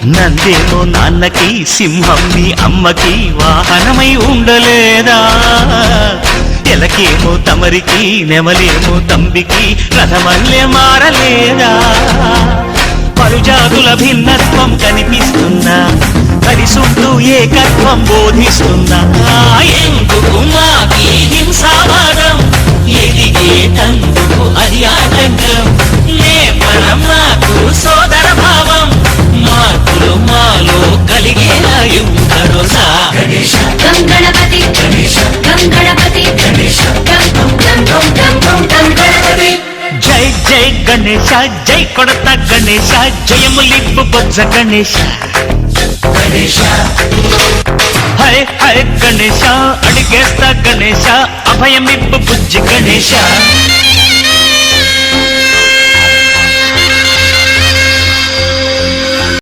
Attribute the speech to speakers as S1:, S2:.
S1: నందేమో నాన్నకి సింహం నీ అమ్మకి వాహనమై ఉండలేదా ఎలకేమో తమరికి నెమలేమో తంబికి రథమల్లె మారలేదా పలుజాతుల భిన్నత్వం కనిపిస్తున్నా కలిసుంటూ ఏకత్వం బోధిస్తున్నా ఎందుకు మాకి హింసావాదం ఎదిగేటందుకు అది ఆటంకం నేపరం నాకు సోదర భావం మార్పులు మాలో కలిగేలా యువరోజా గణేశ
S2: గం గణపతి
S1: గణేశ
S2: గం గణపతి
S1: గణేశ
S2: గం గం గం గం గం గం గణపతి
S1: జై జై గణేశ జై కొడత గణేశ జయములిప్పు బొజ్జ గణేశ గణేశ హై హై గణేశ అడిగేస్తా గణేశ అభయమిప్పు బుజ్జి గణేశ